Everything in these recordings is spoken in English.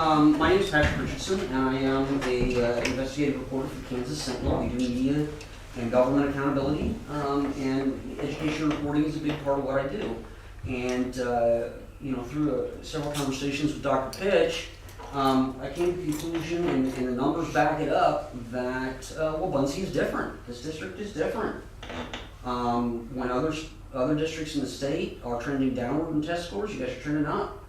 My name is Patrick Richardson, and I am a investigative reporter for Kansas Sentinel. We do media and government accountability, and education reporting is a big part of what I do. And through several conversations with Dr. Pitch, I came to the conclusion, and the numbers back it up, that Buncie is different. This district is different. When other districts in the state are trending downward in test scores, you guys are trending up.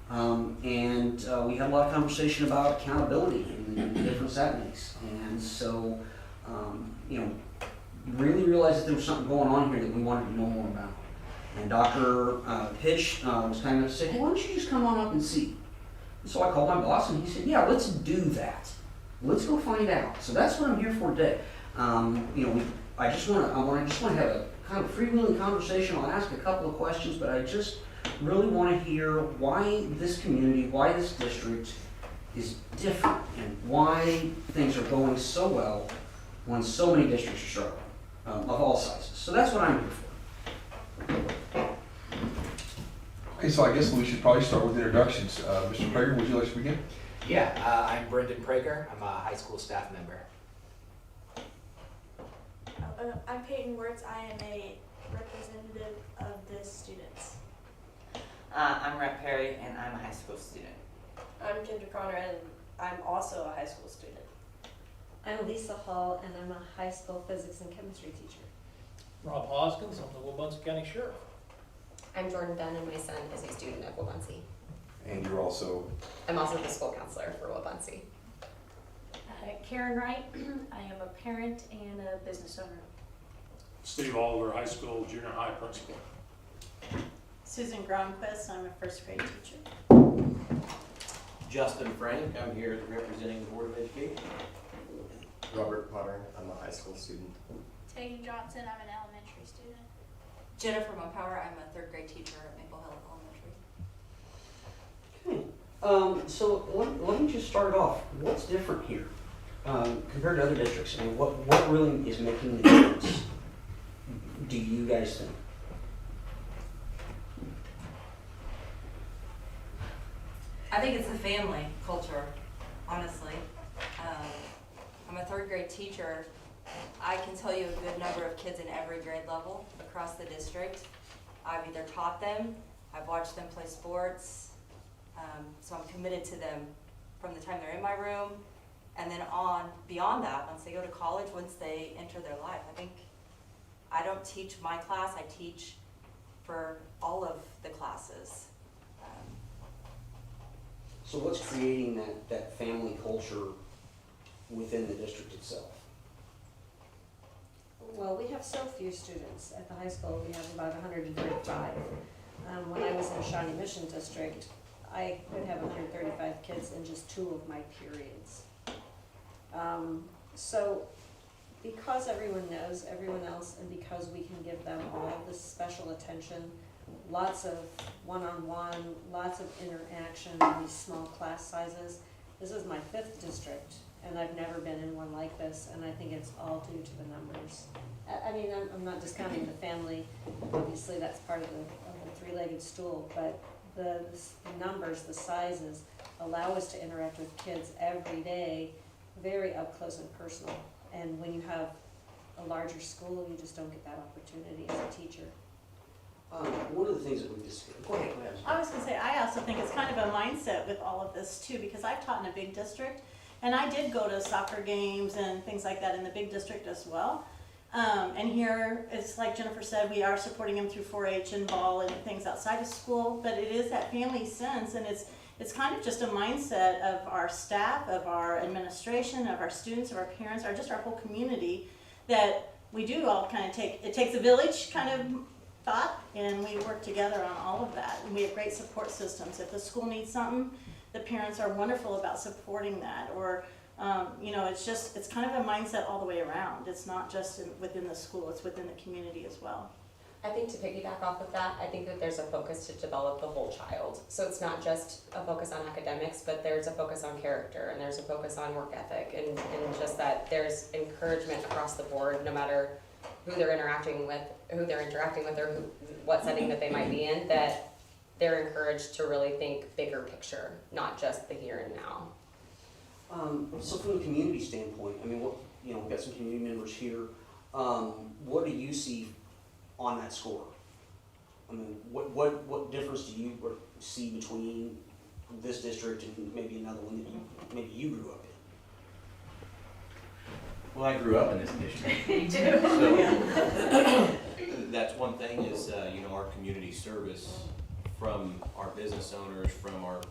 We had a lot of conversation about accountability and the difference that makes. And so, really realized that there was something going on here that we wanted to know more about. And Dr. Pitch was kind enough to say, hey, why don't you just come on up and see? And so I called my boss and he said, yeah, let's do that. Let's go find out. So that's what I'm here for today. I just want to have a kind of freewheeling conversation. I'll ask a couple of questions, but I just really want to hear why this community, why this district is different, and why things are going so well when so many districts are struggling, of all sizes. So that's what I'm here for. Okay, so I guess we should probably start with introductions. Mr. Prager, would you like to begin? Yeah, I'm Brendan Prager. I'm a high school staff member. I'm Peyton Wirtz. I am a representative of the students. I'm Rep Perry, and I'm a high school student. I'm Kendra Connor, and I'm also a high school student. I'm Lisa Hall, and I'm a high school physics and chemistry teacher. Rob Hoskins, I'm the Wabunsee County Sheriff. I'm Jordan Dunn, and my son is a student at Wabunsee. And you're also? I'm also the school counselor for Wabunsee. Karen Wright. I am a parent and a business owner. Steve Oliver, high school, junior high principal. Susan Gronquist. I'm a first grade teacher. Justin Frank, I'm here representing the Board of Education. Robert Potter, I'm a high school student. Tegan Johnson. I'm an elementary student. Jennifer Mopower, I'm a third grade teacher at Maple Hill Elementary. Okay, so let me just start off. What's different here compared to other districts? I mean, what really is making the difference, do you guys think? I think it's the family culture, honestly. I'm a third grade teacher. I can tell you a good number of kids in every grade level across the district. I've either taught them, I've watched them play sports, so I'm committed to them from the time they're in my room, and then on beyond that, once they go to college, once they enter their life. I think I don't teach my class, I teach for all of the classes. So what's creating that family culture within the district itself? Well, we have so few students. At the high school, we have about 135. When I was in Shawnee Mission District, I could have 135 kids in just 2 of my periods. So because everyone knows everyone else, and because we can give them all this special attention, lots of one-on-one, lots of interaction in these small class sizes. This is my 5th district, and I've never been in one like this, and I think it's all due to the numbers. I mean, I'm not discounting the family. Obviously, that's part of the three-legged stool, but the numbers, the sizes, allow us to interact with kids every day, very up close and personal. And when you have a larger school, you just don't get that opportunity as a teacher. One of the things that we discussed. Go ahead. I was going to say, I also think it's kind of a mindset with all of this too, because I've taught in a big district, and I did go to soccer games and things like that in the big district as well. And here, it's like Jennifer said, we are supporting them through 4-H and ball and things outside of school, but it is that family sense, and it's kind of just a mindset of our staff, of our administration, of our students, of our parents, or just our whole community, that we do all kind of it takes a village kind of thought, and we work together on all of that. And we have great support systems. If the school needs something, the parents are wonderful about supporting that. Or, it's kind of a mindset all the way around. It's not just within the school, it's within the community as well. I think to piggyback off of that, I think that there's a focus to develop the whole child. So it's not just a focus on academics, but there's a focus on character, and there's a focus on work ethic, and just that there's encouragement across the board, no matter who they're interacting with, or what setting that they might be in, that they're encouraged to really think bigger picture, not just the here and now. So from a community standpoint, I mean, we've got some community members here. What do you see on that score? I mean, what difference do you see between this district and maybe another one that you grew up in? Well, I grew up in this district. You do. So, that's one thing is, our community service from our business owners, from our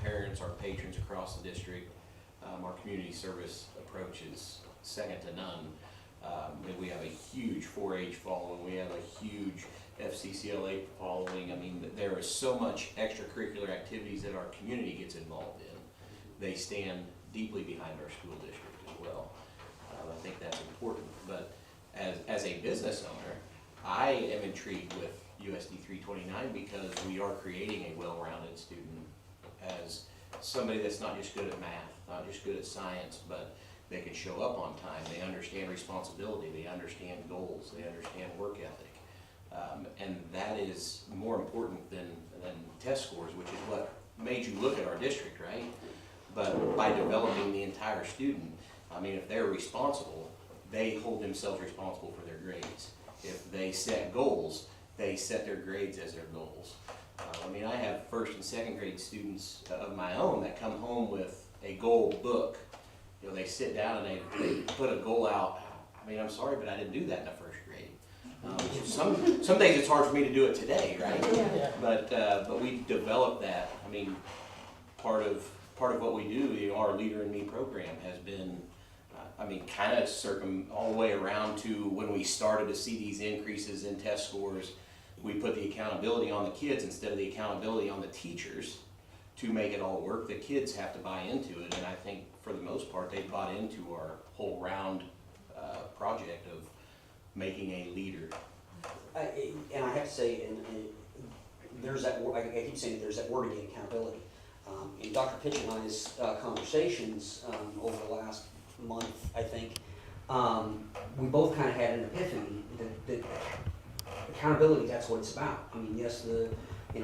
parents, our patrons across the district. Our community service approach is second to none. We have a huge 4-H following, we have a huge FCCLA following. I mean, there is so much extracurricular activities that our community gets involved in. They stand deeply behind our school district as well. I think that's important, but as a business owner, I am intrigued with USD 329 because we are creating a well-rounded student as somebody that's not just good at math, not just good at science, but they can show up on time, they understand responsibility, they understand goals, they understand work ethic. And that is more important than test scores, which is what made you look at our district, right? But by developing the entire student, I mean, if they're responsible, they hold themselves responsible for their grades. If they set goals, they set their grades as their goals. I mean, I have first and second grade students of my own that come home with a goal book. They sit down and they put a goal out. I mean, I'm sorry, but I didn't do that in the first grade. Some days it's hard for me to do it today, right? Yeah. But we developed that. I mean, part of what we do, our Leader in Me program has been, kind of all the way around to when we started to see these increases in test scores. We put the accountability on the kids instead of the accountability on the teachers to make it all work. The kids have to buy into it, and I think for the most part they bought into our whole round project of making a leader. And I have to say, and there's that, I keep saying there's that word again, accountability. In Dr. Pitch and I's conversations over the last month, I think, we both kind of had an epiphany that accountability, that's what it's about. I mean, yes, the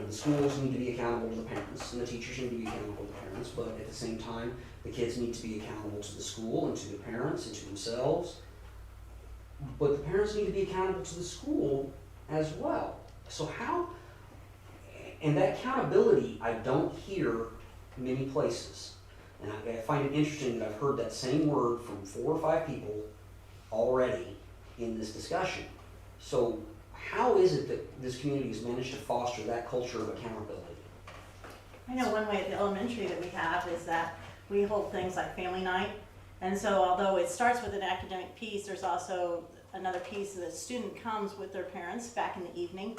schools need to be accountable to the parents, and the teachers need to be accountable to the parents, but at the same time, the kids need to be accountable to the school and to the parents and to themselves. But the parents need to be accountable to the school as well. So and that accountability I don't hear many places. And I find it interesting that I've heard that same word from 4 or 5 people already in this discussion. So how is it that this community has managed to foster that culture of accountability? I know one way at the elementary that we have is that we hold things like family night. And so although it starts with an academic piece, there's also another piece that the student comes with their parents back in the evening.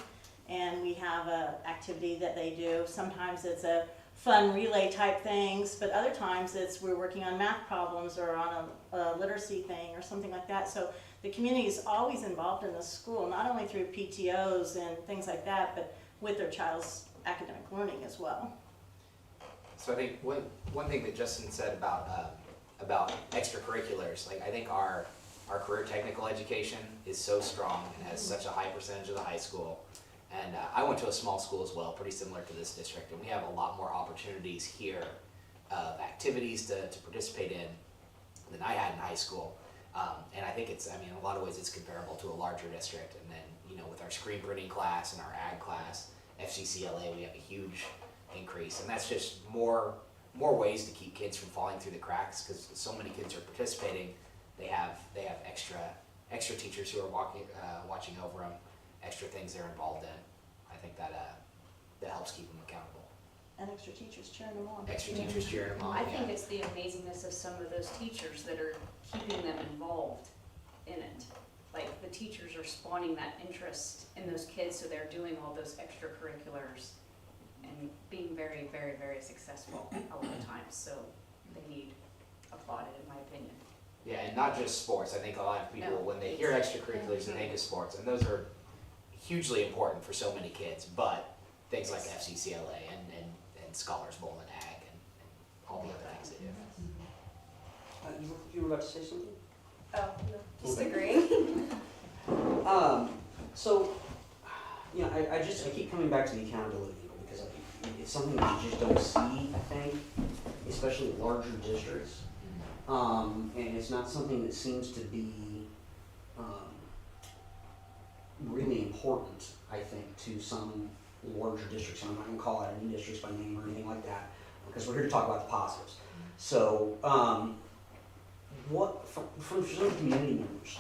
And we have an activity that they do. Sometimes it's a fun relay type things, but other times we're working on math problems or on a literacy thing or something like that. So the community is always involved in the school, not only through PTOs and things like that, but with their child's academic learning as well. So I think one thing that Justin said about extracurriculars, like I think our career technical education is so strong and has such a high percentage of the high school. And I went to a small school as well, pretty similar to this district, and we have a lot more opportunities here of activities to participate in than I had in high school. And I think in a lot of ways it's comparable to a larger district. And then, with our screen printing class and our ag class, FCCLA, we have a huge increase. And that's just more ways to keep kids from falling through the cracks, because so many kids are participating. They have extra teachers who are watching over them, extra things they're involved in. I think that helps keep them accountable. And extra teachers cheering them on. Extra teachers cheering them on. I think it's the amazingness of some of those teachers that are keeping them involved in it. Like, the teachers are spawning that interest in those kids, so they're doing all those extracurriculars and being very, very, very successful a lot of times. So they need applauded, in my opinion. Yeah, and not just sports. I think a lot of people, when they hear extracurriculars, they think of sports, and those are hugely important for so many kids, but things like FCCLA and Scholars Bowl and Ag and all the other things they do. You were about to say something? Oh, no, just agreeing. So, I keep coming back to the accountability, because it's something that you just don't see, I think, especially in larger districts. And it's not something that seems to be really important, I think, to some larger districts. And I'm not gonna call out any districts by name or anything like that, because we're here to talk about the positives. So, what, from some community members,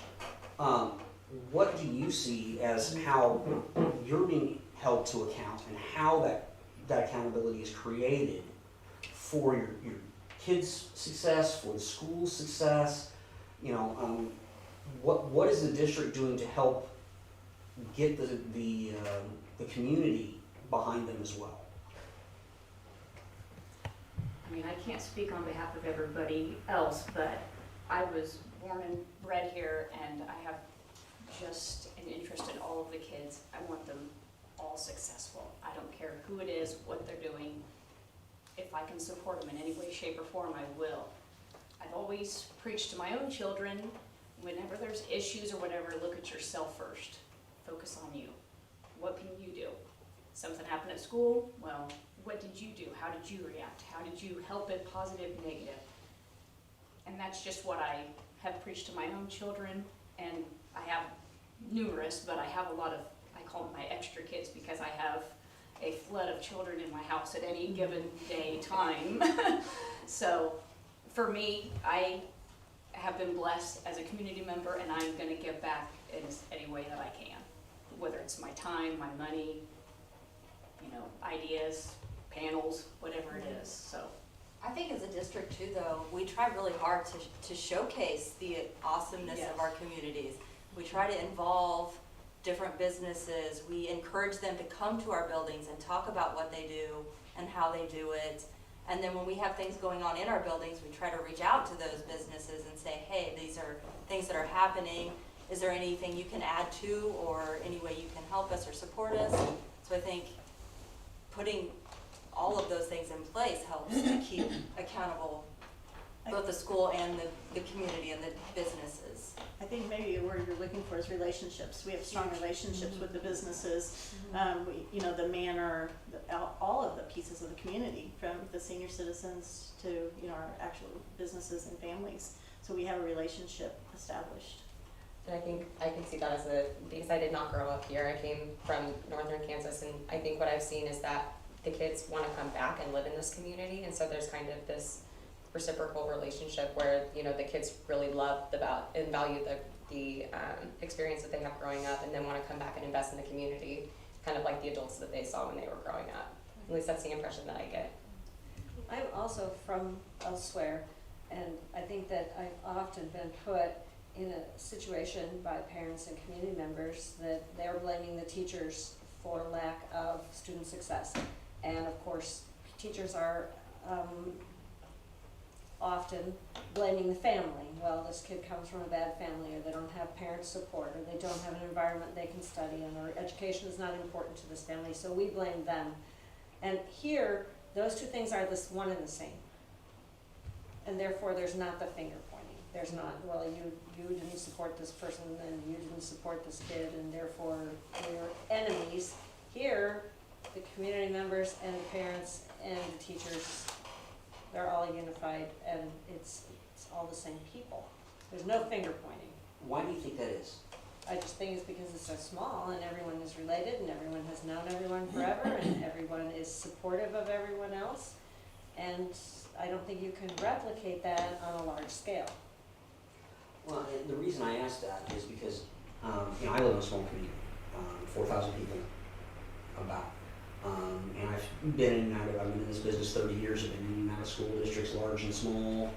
what do you see as how you're being held to account and how that accountability is created for your kids' success, for the school's success? You know, what is the district doing to help get the community behind them as well? I mean, I can't speak on behalf of everybody else, but I was born and bred here, and I have just an interest in all of the kids. I want them all successful. I don't care who it is, what they're doing. If I can support them in any way, shape, or form, I will. I've always preached to my own children, whenever there's issues or whatever, look at yourself first. Focus on you. What can you do? Something happened at school? Well, what did you do? How did you react? How did you help it, positive, negative? And that's just what I have preached to my own children, and I have numerous, but I have a lot of, I call them my extra kids, because I have a flood of children in my house at any given day time. So for me, I have been blessed as a community member, and I'm gonna give back in any way that I can, whether it's my time, my money, you know, ideas, panels, whatever it is, so. I think as a district too, though, we try really hard to showcase the awesomeness of our communities. We try to involve different businesses. We encourage them to come to our buildings and talk about what they do and how they do it. And then when we have things going on in our buildings, we try to reach out to those businesses and say, hey, these are things that are happening. Is there anything you can add to, or any way you can help us or support us? So I think putting all of those things in place helps to keep accountable both the school and the community and the businesses. I think maybe where you're looking for is relationships. We have strong relationships with the businesses. You know, the manor, all of the pieces of the community, from the senior citizens to, you know, our actual businesses and families. So we have a relationship established. And I think I can see that as because I did not grow up here. I came from northern Kansas, and I think what I've seen is that the kids want to come back and live in this community, and so there's kind of this reciprocal relationship where, you know, the kids really love and value the experience that they have growing up, and then want to come back and invest in the community, kind of like the adults that they saw when they were growing up. At least that's the impression that I get. I'm also from elsewhere, and I think that I've often been put in a situation by parents and community members that they're blaming the teachers for lack of student success. And of course, teachers are often blaming the family. Well, this kid comes from a bad family, or they don't have parent support, or they don't have an environment they can study in, or education is not important to this family, so we blame them. And here, those two things are this one and the same. And therefore, there's not the finger pointing. There's not, well, you didn't support this person, and you didn't support this kid, and therefore you're enemies. Here, the community members and the parents and the teachers, they're all unified, and it's all the same people. There's no finger pointing. Why do you think that is? I just think it's because it's so small, and everyone is related, and everyone has known everyone forever, and everyone is supportive of everyone else. And I don't think you can replicate that on a large scale. Well, and the reason I ask that is because, you know, I live in a small community, 4,000 people, about. And I've been in and out of, I've been in this business 30 years, I've been in and out of school districts, large and small.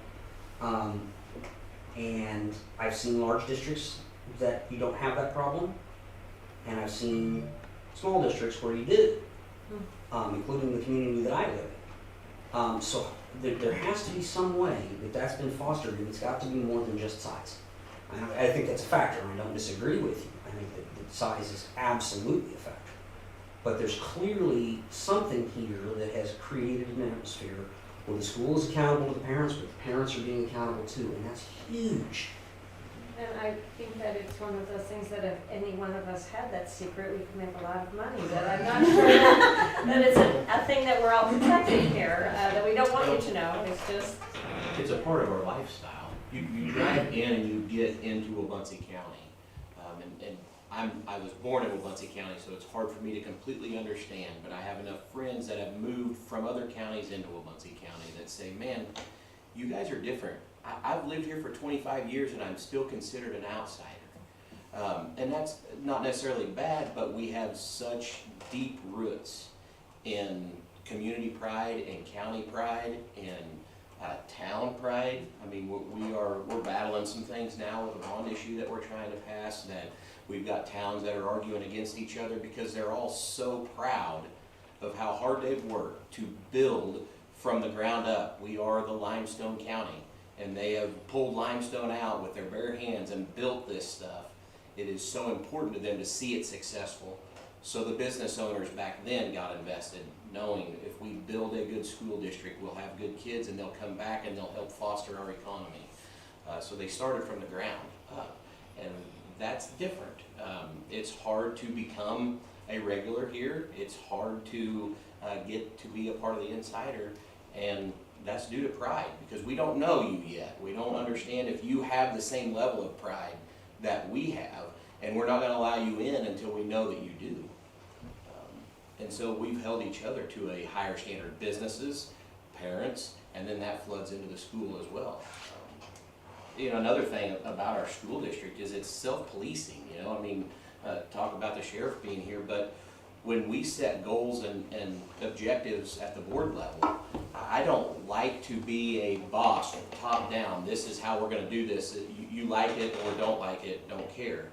And I've seen large districts that you don't have that problem, and I've seen small districts where you do, including the community that I live in. So there has to be some way that that's been fostered, and it's got to be more than just size. I think that's a factor, and I don't disagree with you. I think that size is absolutely a factor. But there's clearly something here that has created an atmosphere where the school is accountable to the parents, but the parents are being accountable too, and that's huge. And I think that it's one of those things that if any one of us had that secret, we could make a lot of money, but I'm not sure that it's a thing that we're all protecting here, that we don't want you to know, it's just. It's a part of our lifestyle. You drive in and you get into Wabunsee County. And I was born in Wabunsee County, so it's hard for me to completely understand, but I have enough friends that have moved from other counties into Wabunsee County that say, man, you guys are different. I've lived here for 25 years and I'm still considered an outsider. And that's not necessarily bad, but we have such deep roots in community pride and county pride and town pride. I mean, we're battling some things now with a bond issue that we're trying to pass, that we've got towns that are arguing against each other because they're all so proud of how hard they've worked to build from the ground up. We are the limestone county, and they have pulled limestone out with their bare hands and built this stuff. It is so important to them to see it successful. So the business owners back then got invested, knowing if we build a good school district, we'll have good kids and they'll come back and they'll help foster our economy. So they started from the ground up, and that's different. It's hard to become a regular here. It's hard to get to be a part of the insider, and that's due to pride, because we don't know you yet. We don't understand if you have the same level of pride that we have, and we're not going to allow you in until we know that you do. And so we've held each other to a higher standard, businesses, parents, and then that floods into the school as well. You know, another thing about our school district is it's self-policing. You know, I mean, talk about the sheriff being here, but when we set goals and objectives at the board level, I don't like to be a boss from top down. This is how we're going to do this. You like it or don't like it, don't care.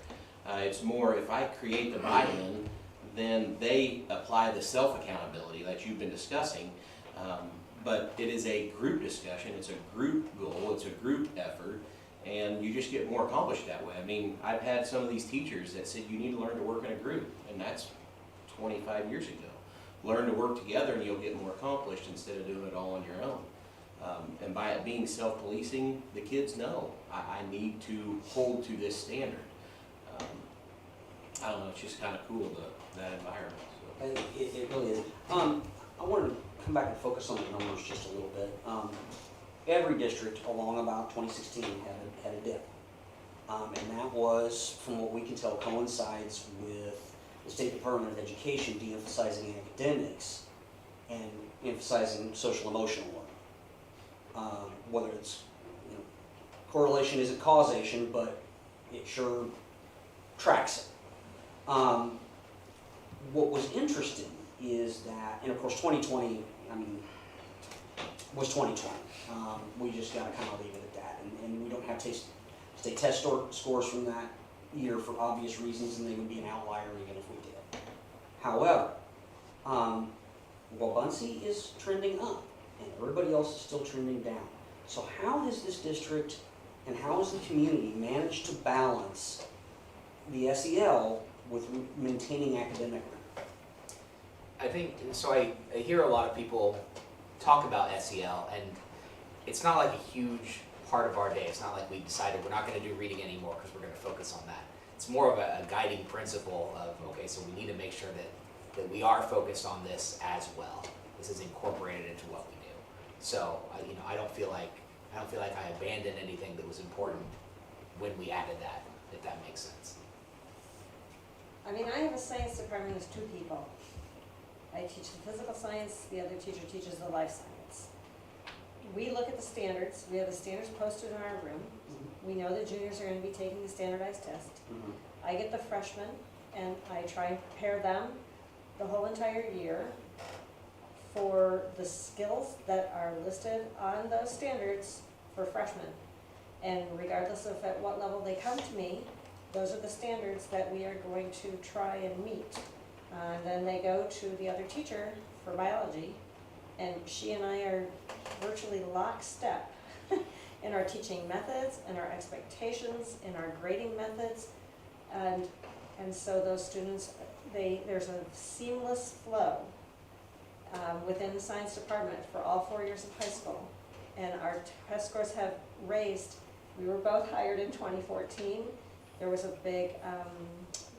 It's more, if I create the buy-in, then they apply the self-accountability that you've been discussing. But it is a group discussion, it's a group goal, it's a group effort, and you just get more accomplished that way. I mean, I've had some of these teachers that said you need to learn to work in a group, and that's 25 years ago. Learn to work together and you'll get more accomplished instead of doing it all on your own. And by it being self-policing, the kids know, I need to hold to this standard. I don't know, it's just kind of cool, that environment. So. It really is. I wanted to come back and focus on the numbers just a little bit. Every district along about 2016 had a dip. And that was, from what we can tell, coincides with the State Department of Education de-emphasizing academics and emphasizing social emotional learning. Whether it's, you know, correlation isn't causation, but it sure tracks it. What was interesting is that, and of course 2020, I mean, was 2020. We just gotta kind of leave it at that, and we don't have state test scores from that year for obvious reasons, and they would be an outlier even if we did. However, Wabunsee is trending up, and everybody else is still trending down. So how has this district and how has the community managed to balance the SEL with maintaining academic rigor? I think, so I hear a lot of people talk about SEL, and it's not like a huge part of our day. It's not like we decided we're not going to do reading anymore because we're going to focus on that. It's more of a guiding principle of, okay, so we need to make sure that we are focused on this as well. This is incorporated into what we do. So, you know, I don't feel like I abandoned anything that was important when we added that, if that makes sense. I mean, I have a science department with 2 people. I teach the physical science, the other teacher teaches the life science. We look at the standards, we have the standards posted in our room. We know the juniors are going to be taking the standardized test. I get the freshmen and I try and prepare them the whole entire year for the skills that are listed on those standards for freshmen. And regardless of at what level they come to me, those are the standards that we are going to try and meet. And then they go to the other teacher for biology, and she and I are virtually lockstep in our teaching methods and our expectations, in our grading methods. And so those students, there's a seamless flow within the science department for all 4 years of high school. And our test scores have raised We were both hired in 2014. There was a big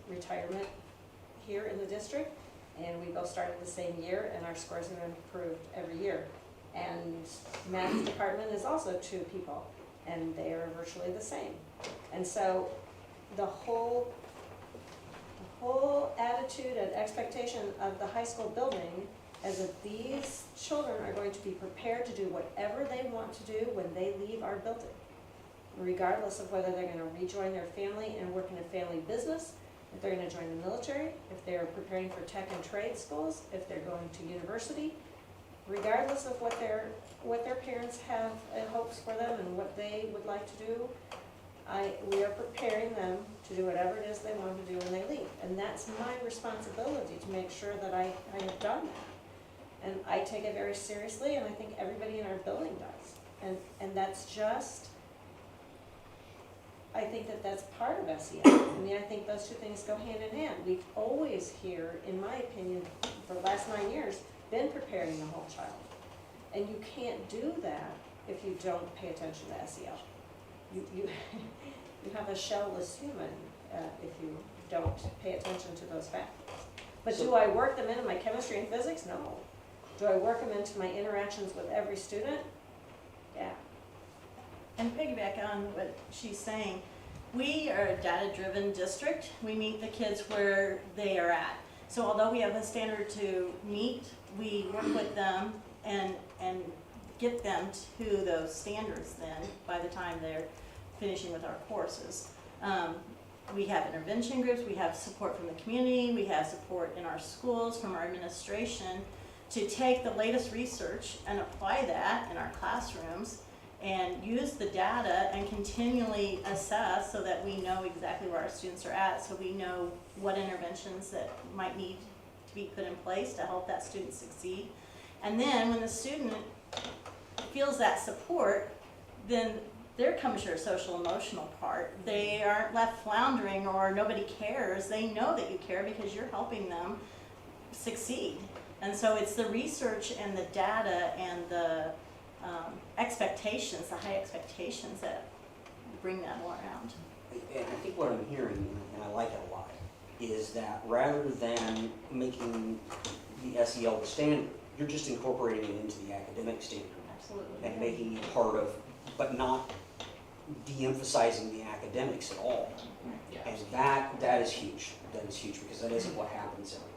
retirement here in the district, and we both started the same year, and our scores have improved every year. And math department is also 2 people, and they are virtually the same. And so the whole attitude and expectation of the high school building is that these children are going to be prepared to do whatever they want to do when they leave our building, regardless of whether they're going to rejoin their family and work in a family business, if they're going to join the military, if they're preparing for tech and trade schools, if they're going to university, regardless of what their parents have hopes for them and what they would like to do. We are preparing them to do whatever it is they want to do when they leave. And that's my responsibility to make sure that I have done that. And I take it very seriously, and I think everybody in our building does. And that's just, I think that that's part of SEL. I mean, I think those 2 things go hand in hand. We've always here, in my opinion, for the last 9 years, been preparing the whole child. And you can't do that if you don't pay attention to SEL. You have a shellless human if you don't pay attention to those factors. But do I work them into my chemistry and physics? No. Do I work them into my interactions with every student? Yeah. And piggyback on what she's saying, we are a data-driven district. We meet the kids where they are at. So although we have a standard to meet, we work with them and get them to those standards then by the time they're finishing with our courses. We have intervention groups, we have support from the community, we have support in our schools from our administration to take the latest research and apply that in our classrooms and use the data and continually assess so that we know exactly where our students are at, so we know what interventions that might need to be put in place to help that student succeed. And then when the student feels that support, then there comes your social emotional part. They aren't left floundering or nobody cares. They know that you care because you're helping them succeed. And so it's the research and the data and the expectations, the high expectations that bring that all around. And I think what I'm hearing, and I like it a lot, is that rather than making the SEL the standard, you're just incorporating it into the academic standard. Absolutely. And making it part of, but not de-emphasizing the academics at all. Yeah. And that is huge. That is huge because that isn't what happens everywhere.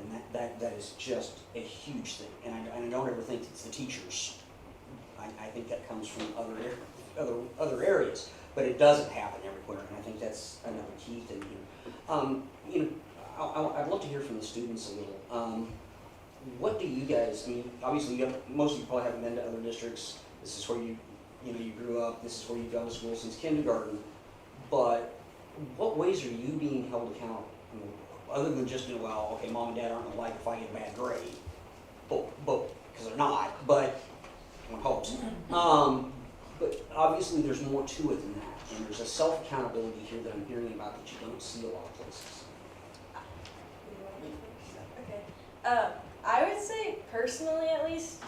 And that is just a huge thing. And I don't ever think it's the teachers. I think that comes from other areas, but it doesn't happen everywhere. And I think that's another key thing here. I'd love to hear from the students a little. What do you guys? I mean, obviously, most of you probably haven't been to other districts. This is where you grew up. This is where you've gone to school since kindergarten. But what ways are you being held accountable? I mean, other than just, well, okay, mom and dad aren't going to like if I get a bad grade, but because they're not, but one hopes. But obviously there's more to it than that, and there's a self-accountability here that I'm hearing about that you don't see a lot of places. Okay. I would say, personally at least,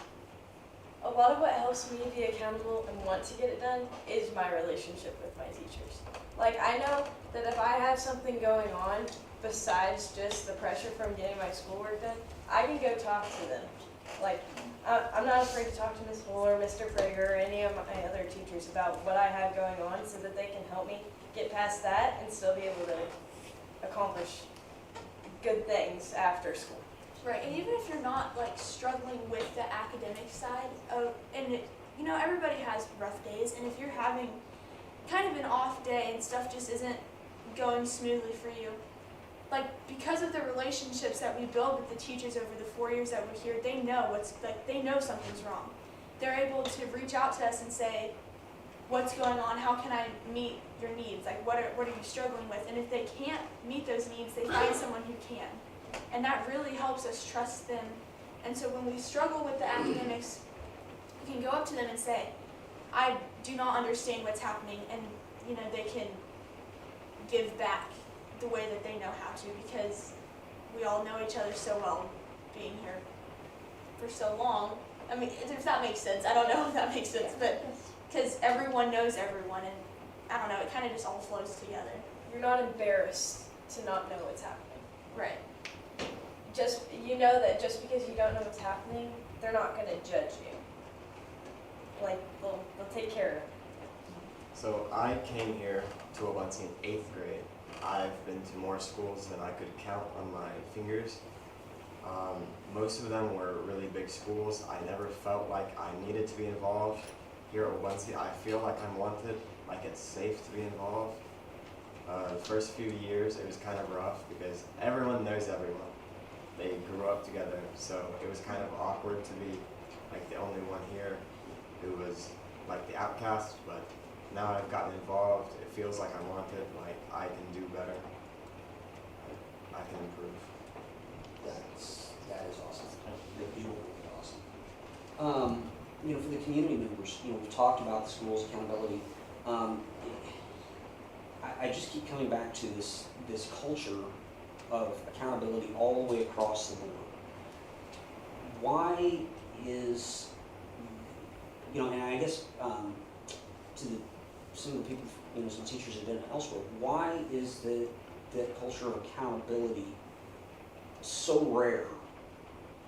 a lot of what helps me be accountable and want to get it done is my relationship with my teachers. Like, I know that if I have something going on besides just the pressure from getting my schoolwork done, I can go talk to them. Like, I'm not afraid to talk to Ms. Hull or Mr. Prager or any of my other teachers about what I have going on so that they can help me get past that and still be able to accomplish good things after school. Right, and even if you're not like struggling with the academic side of, and it, everybody has rough days, and if you're having kind of an off day and stuff just isn't going smoothly for you, like because of the relationships that we build with the teachers over the 4 years that we're here, they know something's wrong. They're able to reach out to us and say, what's going on, how can I meet your needs, like what are you struggling with, and if they can't meet those needs, they find someone who can. And that really helps us trust them. And so when we struggle with the academics, we can go up to them and say, I do not understand what's happening, and they can give back the way that they know how to, because we all know each other so well being here for so long. I mean, if that makes sense. I don't know if that makes sense, but because everyone knows everyone, and I don't know, it kind of just all flows together. You're not embarrassed to not know what's happening. Right. Just, you know that just because you don't know what's happening, they're not gonna judge you. Like, they'll take care of it. So I came here to Obunzi in 8th grade. I've been to more schools than I could count on my fingers. Most of them were really big schools. I never felt like I needed to be involved. Here at Obunzi, I feel like I'm wanted, like it's safe to be involved. The first few years, it was kind of rough because everyone knows everyone. They grew up together, so it was kind of awkward to be like the only one here who was like the outcast, but now I've gotten involved, it feels like I'm wanted, like I can do better. I can improve. That is awesome. You really awesome. You know, for the community members, you know, we've talked about the school's accountability. I just keep coming back to this culture of accountability all the way across the board. Why is, you know, and I guess some of the people, you know, some teachers have done it elsewhere, why is that culture of accountability so rare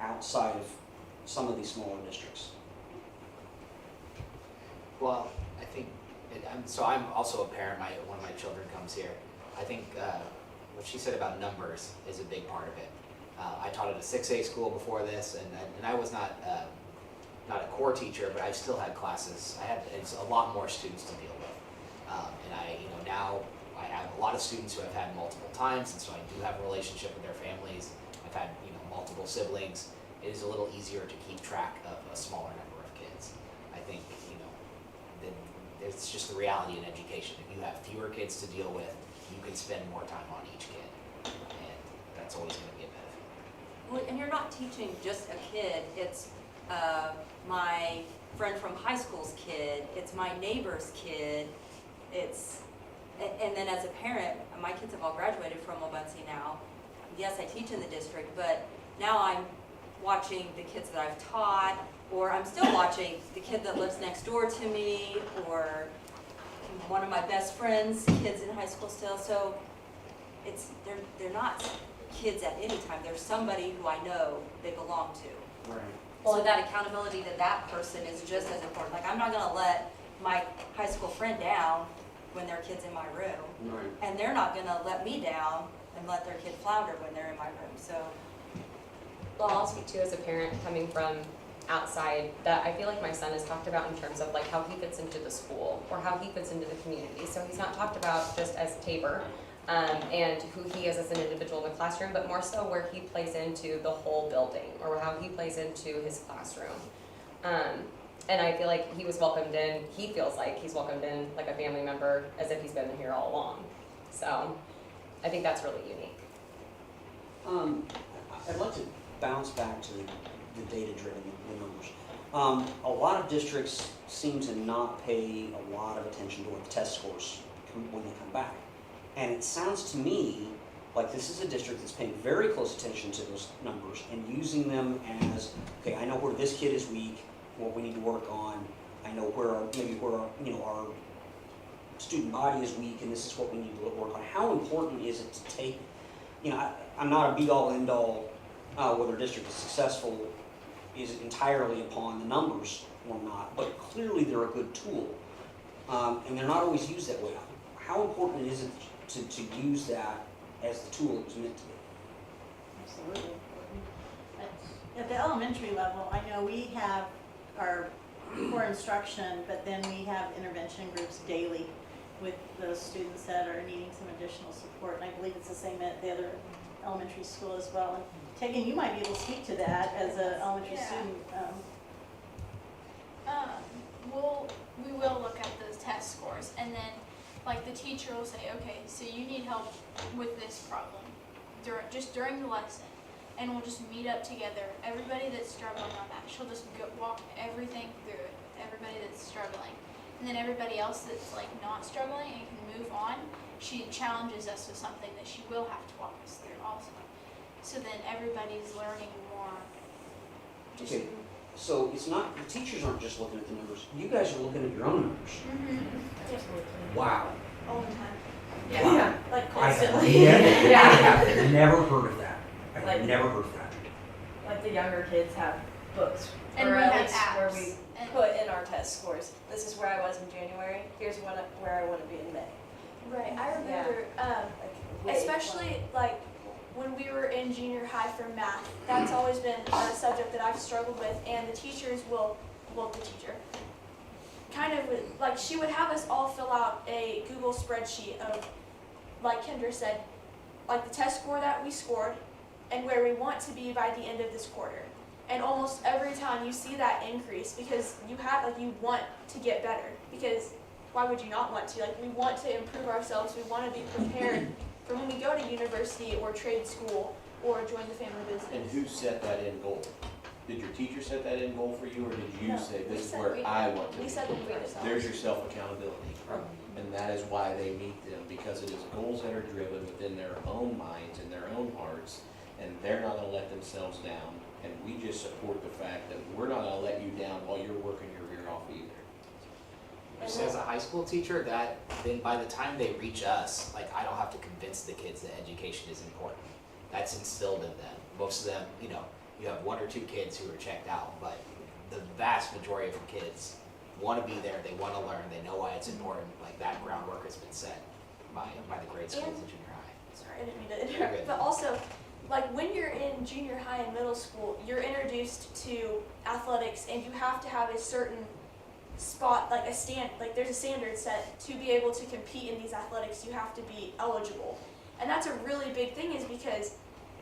outside of some of these smaller districts? Well, I think, I'm also a parent, one of my children comes here. I think what she said about numbers is a big part of it. I taught at a 6A school before this, and I was not a core teacher, but I still had classes. It's a lot more students to deal with. And now I have a lot of students who I've had multiple times, and so I do have a relationship with their families. I've had, multiple siblings. It is a little easier to keep track of a smaller number of kids. I think, it's just the reality in education. If you have fewer kids to deal with, you can spend more time on each kid, and that's always going to be a benefit. Well, and you're not teaching just a kid, it's my friend from high school's kid, it's my neighbor's kid, and then as a parent, my kids have all graduated from Obunzi now. Yes, I teach in the district, but now I'm watching the kids that I've taught, or I'm still watching the kid that lives next door to me, or one of my best friends' kids in high school still. So they're not kids at any time. There's somebody who I know they belong to. Right. So that accountability to that person is just as important. Like, I'm not gonna let my high school friend down when their kid's in my room. Right. And they're not gonna let me down and let their kid flounder when they're in my room, so. Well, I'll speak to as a parent coming from outside, that I feel like my son is talked about in terms of like how he fits into the school or how he fits into the community. So he's not talked about just as Tabor and who he is as an individual in the classroom, but more so where he plays into the whole building or how he plays into his classroom. And I feel like he was welcomed in, he feels like he's welcomed in like a family member as if he's been here all along. So I think that's really unique. I'd like to bounce back to the data-driven, the numbers. A lot of districts seem to not pay a lot of attention to what the test scores when they come back. And it sounds to me like this is a district that's paying very close attention to those numbers and using them as, okay, I know where this kid is weak, what we need to work on. I know where our student body is weak, and this is what we need to work on. How important is it to take, I'm not a be-all, end-all, whether a district is successful is entirely upon the numbers or not, but clearly they're a good tool. And they're not always used that way. How important is it to use that as the tool it was meant to be? Absolutely. At the elementary level, I know we have our core instruction, but then we have intervention groups daily with those students that are needing some additional support. And I believe it's the same at the other elementary school as well. And Tegan, you might be able to speak to that as an elementary student. We will look at those test scores, and then like the teacher will say, okay, so you need help with this problem during the lesson, and we'll just meet up together. Everybody that's struggling on that, she'll just walk everything through it. Everybody that's struggling, and then everybody else that's like not struggling and can move on, she challenges us with something that she will have to walk us through also. So then everybody's learning more. Okay. So it's not, the teachers aren't just looking at the numbers, you guys are looking at your own numbers. Wow. All the time. Wow. Like I have constantly. never heard of that. I've Like- never heard of that. Like the younger kids have books, And or we at have least where apps. we And- put in our test scores. This is where I was in January. Here's where I want to be in May. Right, I remember, Like, especially like when we were in junior high for math, that's always been a subject that I've struggled with, and the teachers will, well, the teacher, kind of like she would have us all fill out a Google spreadsheet of, like Kendra said, like the test score that we scored and where we want to be by the end of this quarter. And almost every time you see that increase because you want to get better, because why would you not want to? Like, we want to improve ourselves, we want to be prepared for when we go to university or trade school or join the family business. And who set that end goal? Did your teacher set that end goal for you, or did you No, say, we this is set- where we- I want to be? We set them for ourselves. There's your self-accountability. And that is why they meet them, because it is goals that are driven within their own minds and their own hearts, and they're not gonna let themselves down. And we just support the fact that we're not gonna let you down while you're working your rear off either. Just as a high school teacher, that then by the time they reach us, like I don't have to convince the kids that education is important. That's instilled in them. Most of them, you know, you have one or two kids who are checked out, but the vast majority of kids want to be there. They want to learn. They know why it's important. Like that groundwork has been set by the grade schools and junior high. Sorry, I didn't mean to You're interrupt. good. But also, like when you're in junior high and middle school, you're introduced to athletics and you have to have a certain spot, like there's a standard set to be able to compete in these athletics. You have to be eligible. And that's a really big thing, is because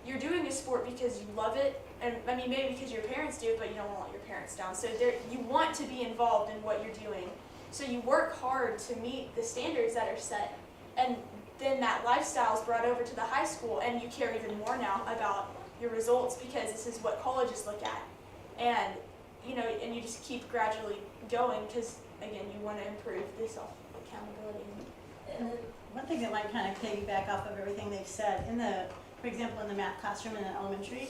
you're doing a sport because you love it, and I mean maybe because your parents do, but you don't want your parents down. So you want to be involved in what you're doing. So you work hard to meet the standards that are set, and then that lifestyle is brought over to the high school, and you care even more now about your results because this is what colleges look at. And and you just keep gradually going because, again, you want to improve the self-accountability. And then one thing that might kind of piggyback off of everything they've said, for example, in the math classroom in the elementary,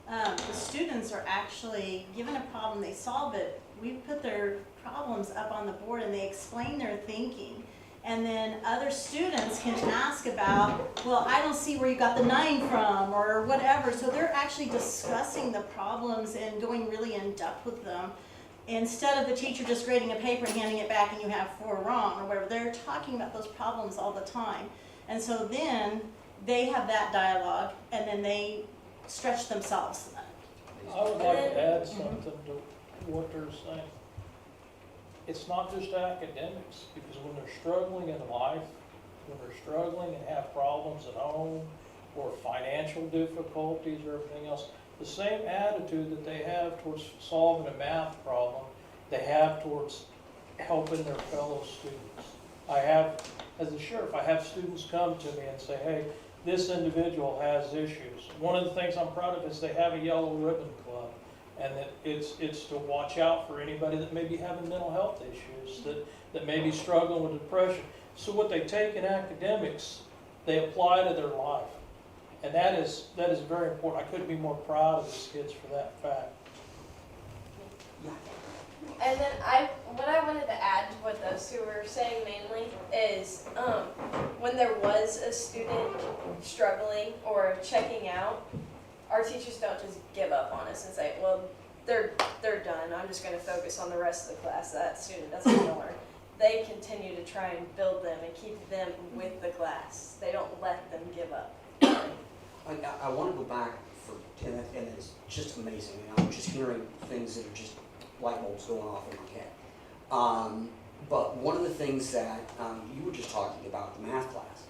the students are actually given a problem, they solve it. We put their problems up on the board and they explain their thinking. And then other students can ask about, well, I don't see where you got the 9 from or whatever. So they're actually discussing the problems and going really in depth with them. Instead of the teacher just grading a paper and handing it back and you have 4 wrong or whatever, they're talking about those problems all the time. And so then they have that dialogue and then they stretch themselves. I would like to add something to what they're saying. It's not just academics, because when they're struggling in life, when they're struggling and have problems at home, or financial difficulties or everything else, the same attitude that they have towards solving a math problem, they have towards helping their fellow students. I have, as a sheriff, I have students come to me and say, hey, this individual has issues. One of the things I'm proud of is they have a yellow ribbon club, and that it's to watch out for anybody that may be having mental health issues, that may be struggling with depression. So what they take in academics, they apply to their life. And that is very important. I couldn't be more proud of these kids for that fact. And then what I wanted to add to what those two were saying mainly is when there was a student struggling or checking out, our teachers don't just give up on us and say, well, they're done. I'm just going to focus on the rest of the class. That student doesn't want to learn. They continue to try and build them and keep them with the class. They don't let them give up. I want to go back and it's just amazing. I'm just hearing things that are just light bulbs going off in my head. But one of the things that you were just talking about, the math class,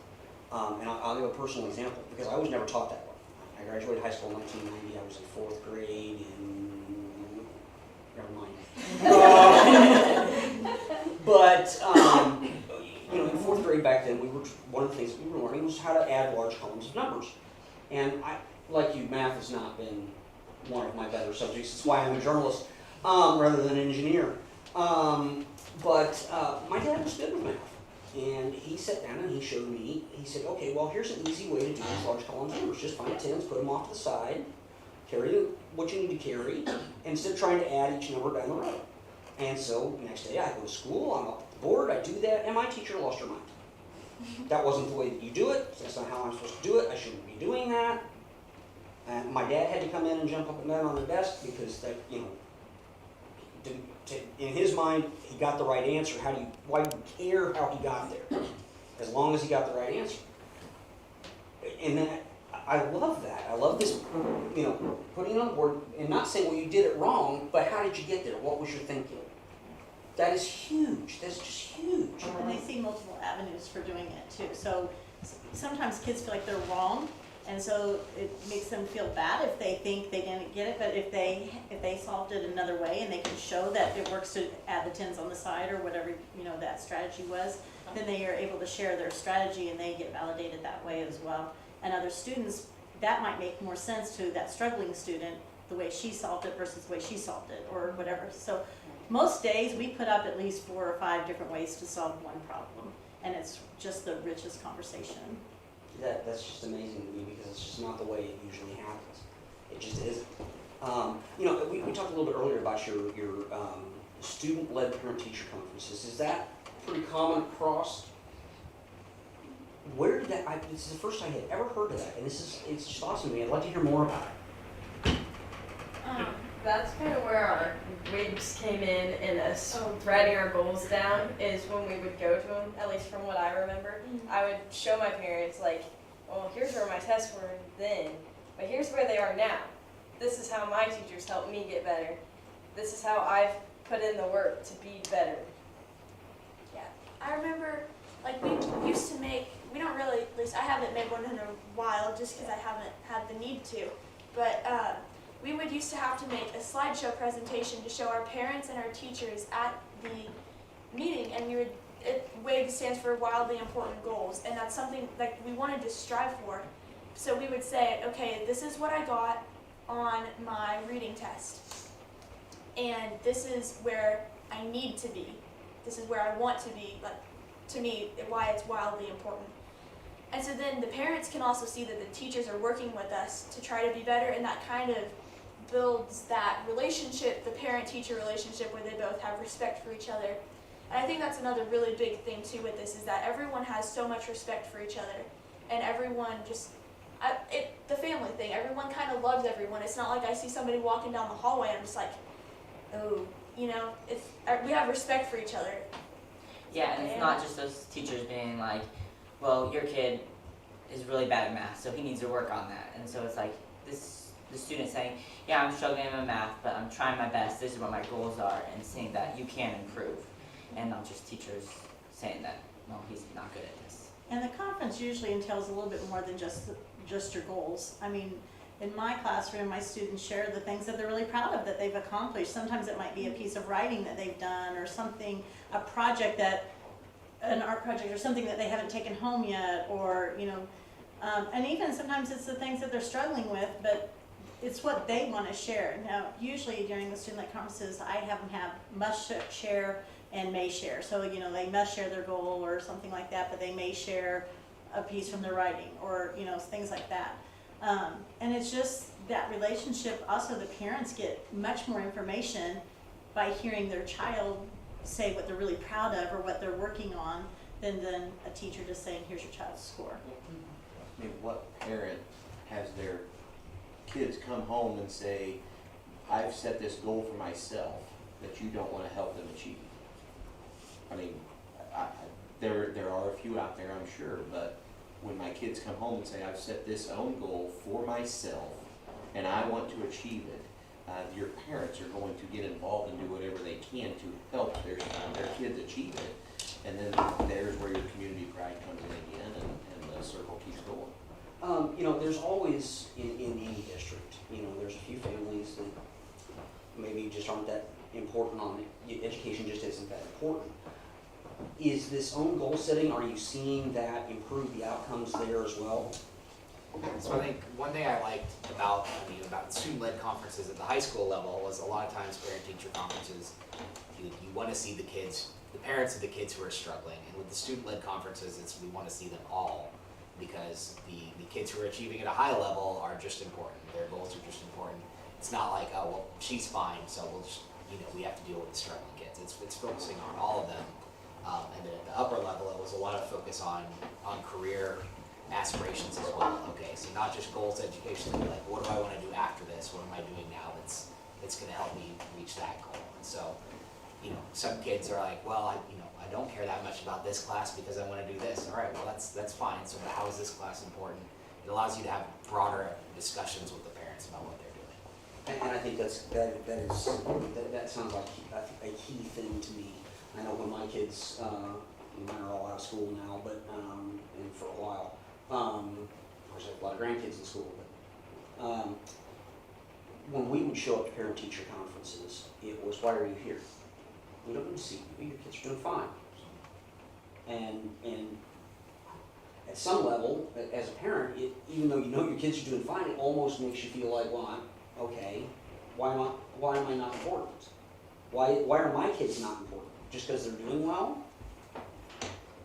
and I'll give a personal example because I was never taught that way. I graduated high school in 1990. I was in 4th grade never mind. But in 4th grade back then, one of the things we were learning was how to add large columns of numbers. And like you, math has not been one of my better subjects. That's why I'm a journalist rather than an engineer. But my dad was good with math. And he sat down and he showed me, he said, okay, well, here's an easy way to do these large column numbers. Just find tens, put them off to the side, carry what you need to carry, instead of trying to add each number down the road. And so, next day I go to school, I'm up at the board, I do that, and my teacher lost her mind. That wasn't the way that you do it, that's not how I'm supposed to do it, I shouldn't be doing that. And my dad had to come in and jump up and down on the desk because that, you know, in his mind, he got the right answer. Why do you care how he got there? As long as he got the right answer. And then I love that. I love this, you know, putting on the board and not saying, well, you did it wrong, but how did you get there? What was your thinking? That is huge. That's just huge. And they see multiple avenues for doing it too. So sometimes kids feel like they're wrong, and so it makes them feel bad if they think they didn't get it. But if they solved it another way and they can show that it works to add the tens on the side or whatever, you know, that strategy was, then they are able to share their strategy and they get validated that way as well. And other students, that might make more sense to that struggling student, the way she solved it versus the way she solved it or whatever. So most days we put up at least 4 or 5 different ways to solve one problem, and it's just the richest conversation. That's just amazing to me because it's just not the way it usually happens. It just isn't. You know, we talked a little bit earlier about your student-led parent-teacher conferences. Is that pretty common across? Where did that? This is the first I had ever heard of that, and it's just awesome to me. I'd like to hear more about it. That's kind of where our WIGs came in and us writing our goals down is when we would go to them, at least from what I remember. I would show my parents, like, well, here's where my tests were then, but here's where they are now. This is how my teachers helped me get better. This is how I've put in the work to be better. Yeah, I remember, like, we used to make, we don't really, at least I haven't made one in a while just because I haven't had the need to, but we would used to have to make a slideshow presentation to show our parents and our teachers at the meeting, and WIG stands for Wildly Important Goals, and that's something like we wanted to strive for. So we would say, okay, this is what I got on my reading test, and this is where I need to be. This is where I want to be, like, to me, why it's wildly important. And so then the parents can also see that the teachers are working with us to try to be better, and that kind of builds that relationship, the parent-teacher relationship, where they both have respect for each other. And I think that's another really big thing too with this, is that everyone has so much respect for each other, and everyone just, the family thing, everyone kind of loves everyone. It's not like I see somebody walking down the hallway and I'm just like, oh, you know, we have respect for each other. Yeah, and it's not just those teachers being like, well, your kid is really bad at math, so he needs to work on that. And so it's like the student saying, yeah, I'm struggling in math, but I'm trying my best, this is what my goals are, and seeing that you can improve. And not just teachers saying that, well, he's not good at this. And the conference usually entails a little bit more than just your goals. I mean, in my classroom, my students share the things that they're really proud of that they've accomplished. Sometimes it might be a piece of writing that they've done, or something, a project an art project, or something that they haven't taken home yet, or, you know, and even sometimes it's the things that they're struggling with, but it's what they want to share. Now, usually during the student-led conferences, I have them have must share and may share. So, you know, they must share their goal or something like that, but they may share a piece from their writing, or, you know, things like that. And it's just that relationship. Also, the parents get much more information by hearing their child say what they're really proud of or what they're working on than a teacher just saying, here's your child's score. I mean, what parent has their kids come home and say, I've set this goal for myself that you don't want to help them achieve? I mean, there are a few out there, I'm sure, but when my kids come home and say, I've set this own goal for myself and I want to achieve it, your parents are going to get involved and do whatever they can to help their kids achieve it. And then there's where your community pride comes in again, and the circle keeps going. You know, there's always, in any district, you know, there's a few families that maybe just aren't that important on it. Education just isn't that important. Is this own goal setting, are you seeing that improve the outcomes there as well? So I think one thing I liked about student-led conferences at the high school level was a lot of times parent-teacher conferences, you want to see the kids, the parents of the kids who are struggling, and with the student-led conferences, we want to see them all because the kids who are achieving at a high level are just important. Their goals are just important. It's not like, oh, well, she's fine, so we'll just, we have to deal with the struggling kids. It's focusing on all of them. And then at the upper level, it was a lot of focus on career aspirations as well. Okay, so not just goals, education, but like, what do I want to do after this? What am I doing now that's going to help me reach that goal? And so, some kids are like, well, I don't care that much about this class because I want to do this. All right, well, that's fine. So how is this class important? It allows you to have broader discussions with the parents about what they're doing. And I think that sounds like a key thing to me. I know when my kids, mine are all out of school now, but, and for a while, of course I have a lot of grandkids in school, but, when we would show up to parent-teacher conferences, it was, why are you here? We don't need to see you, your kids are doing fine. And at some level, as a parent, even though you know your kids are doing fine, it almost makes you feel like, well, okay, why am I not important? Why are my kids not important? Just because they're doing well?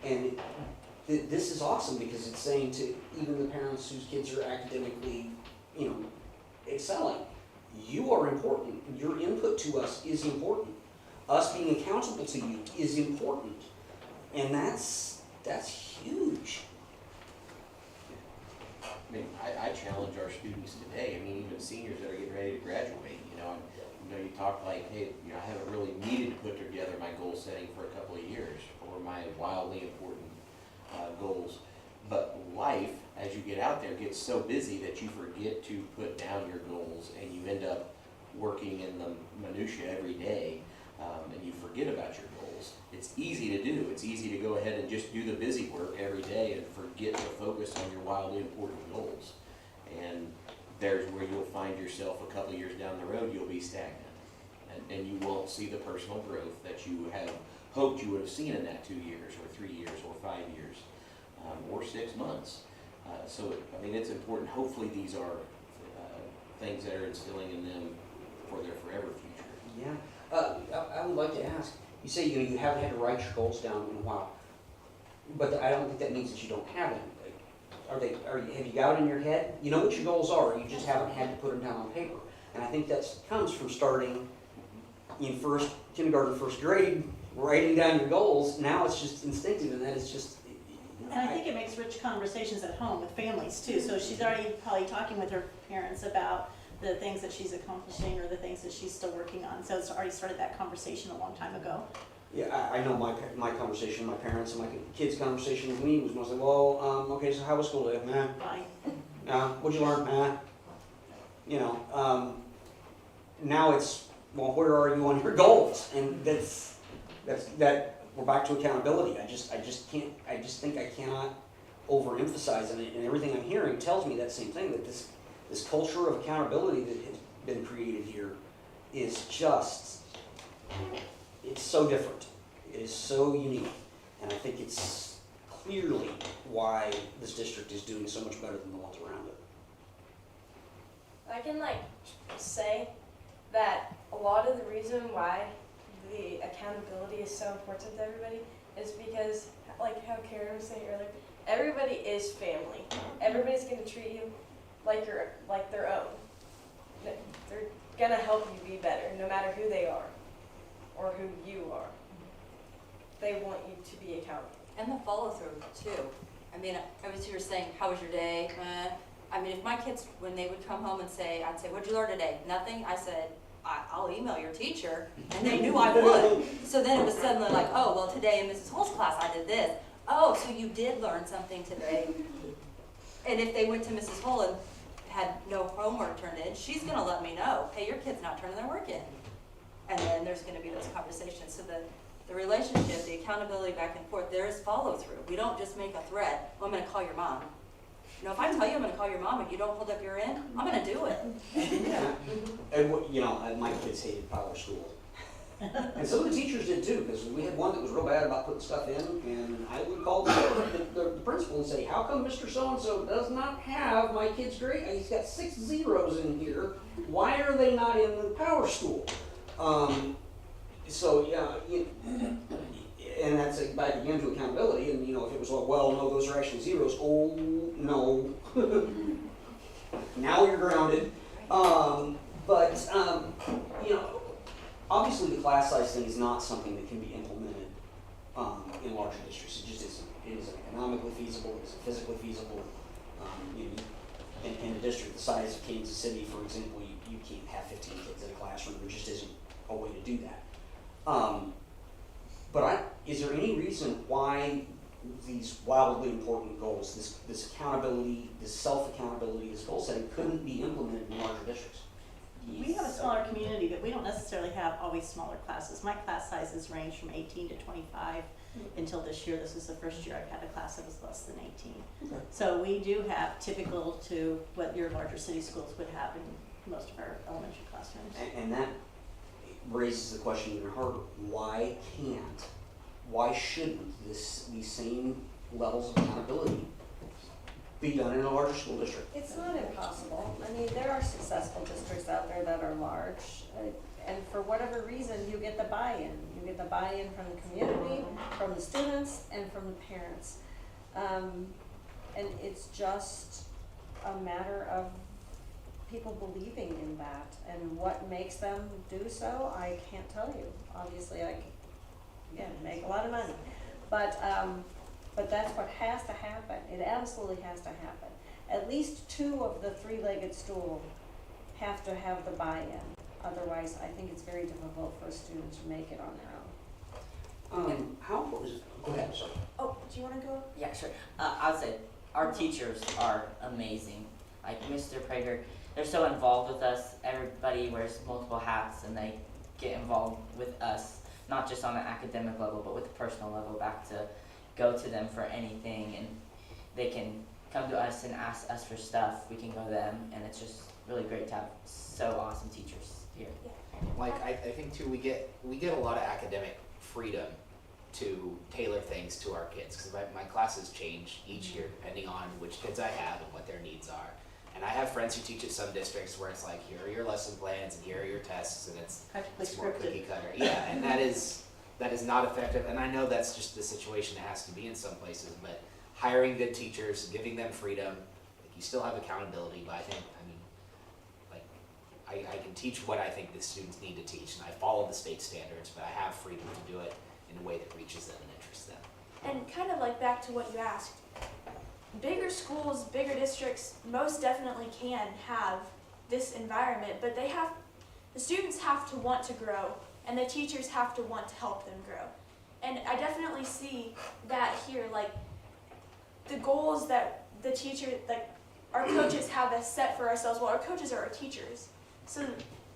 And this is awesome because it's saying to even the parents whose kids are academically, excelling, you are important. Your input to us is important. Us being accountable to you is important. And that's huge. I mean, I challenge our students today, even seniors that are getting ready to graduate, you talk like, hey, I haven't really needed to put together my goal setting for a couple of years or my wildly important goals. But life, as you get out there, gets so busy that you forget to put down your goals and you end up working in the minutia every day, and you forget about your goals. It's easy to do. It's easy to go ahead and just do the busy work every day and forget to focus on your wildly important goals. And there's where you'll find yourself a couple of years down the road, you'll be stagnant. And you won't see the personal growth that you have hoped you would have seen in that 2 years or 3 years or 5 years or 6 months. So, it's important. Hopefully these are things that are instilling in them for their forever future. Yeah. I would like to ask, you say you haven't had to write your goals down in a while, but I don't think that means that you don't have them. Have you got it in your head? You know what your goals are, you just haven't had to put them down on paper. And I think that comes from starting in kindergarten, first grade, writing down your goals. Now it's just instinctive, and that is just. And I think it makes rich conversations at home with families too. So she's already probably talking with her parents about the things that she's accomplishing or the things that she's still working on. So it's already started that conversation a long time ago. Yeah, I know my conversation, my parents and my kids' conversation with me was mostly, well, okay, so how was school today? Nah. Fine. What'd you learn? Nah. Now it's, well, where are you on your goals? And that we're back to accountability. I just think I cannot overemphasize it, and everything I'm hearing tells me that same thing, that this culture of accountability that has been created here is just, it's so different. It is so unique. And I think it's clearly why this district is doing so much better than the ones around it. I can say that a lot of the reason why the accountability is so important to everybody is because, how Karen was saying earlier, everybody is family. Everybody's going to treat you like their own. They're going to help you be better, no matter who they are or who you are. They want you to be accountable. And the follow through too. Obviously you were saying, how was your day? If my kids, when they would come home and say, I'd say, what'd you learn today? Nothing. I said, I'll email your teacher. And they knew I would. So then it was suddenly like, oh, well, today in Mrs. Hull's class I did this. Oh, so you did learn something today. And if they went to Mrs. Hull and had no homework turned in, she's going to let me know, hey, your kid's not turning their work in. And then there's going to be those conversations. So the relationship, the accountability back and forth, there is follow through. We don't just make a threat, well, I'm going to call your mom. If I tell you I'm going to call your mom and you don't hold up your end, I'm going to do it. Yeah. And my kids hated power school. And some of the teachers did too, because we had one that was real bad about putting stuff in, and I would call the principal and say, how come Mr. So-and-so does not have my kid's grade? He's got 6 zeros in here. Why are they not in the power school? And that's back again to accountability. And if it was well, no, those are actually zeros. Oh, no. Now you're grounded. You know, obviously the class size thing is not something that can be implemented in larger districts. It just isn't. It isn't economically feasible. It isn't physically feasible. You know, in a district the size of Kansas City, for example, you can't have 15 kids in a classroom. There just isn't a way to do that. Is there any reason why these wildly important goals, this accountability, this self-accountability, this goal setting couldn't be implemented in larger districts? We have a smaller community, but we don't necessarily have always smaller classes. My class sizes range from 18 to 25. Until this year, this is the first year I've had a class that was less than 18. Okay. So we do have typical to what your larger city schools would have in most of our elementary classrooms. And that raises the question even harder. Why shouldn't these same levels of accountability be done in a larger school district? It's not impossible. I mean, there are successful districts out there that are large, and for whatever reason, you get the buy-in. You get the buy-in from the community, from the students, and from the parents. And it's just a matter of people believing in that, and what makes them do so, I can't tell you. Obviously, make a lot of money, but that's what has to happen. It absolutely has to happen. At least 2 of the 3-legged stool have to have the buy-in. Otherwise, I think it's very difficult for a student to make it on their own. How important is it? Go ahead, sorry. Oh, do you want to go? Yeah, sure. I would say our teachers are amazing. Like Mr. Prager, they're so involved with us. Everybody wears multiple hats and they get involved with us, not just on an academic level, but with the personal level, back to go to them for anything, and they can come to us and ask us for stuff. We can go to them, and it's just really great to have so awesome teachers here. Like I think too, we get a lot of academic freedom to tailor things to our kids, because my classes change each year depending on which kids I have and what their needs are. And I have friends who teach at some districts where it's like, here are your lesson plans and here are your tests, and it's more cookie cutter. Yeah, and that is not effective. And I know that's just the situation it has to be in some places, but hiring good teachers, giving them freedom, like you still have accountability, but I can teach what I think the students need to teach, and I follow the state standards, but I have freedom to do it in a way that reaches them and interests them. And kind of like back to what you asked, bigger schools, bigger districts most definitely can have this environment, but the students have to want to grow, and the teachers have to want to help them grow. And I definitely see that here, like the goals that the teacher, like our coaches have us set for ourselves. Well, our coaches are our teachers. So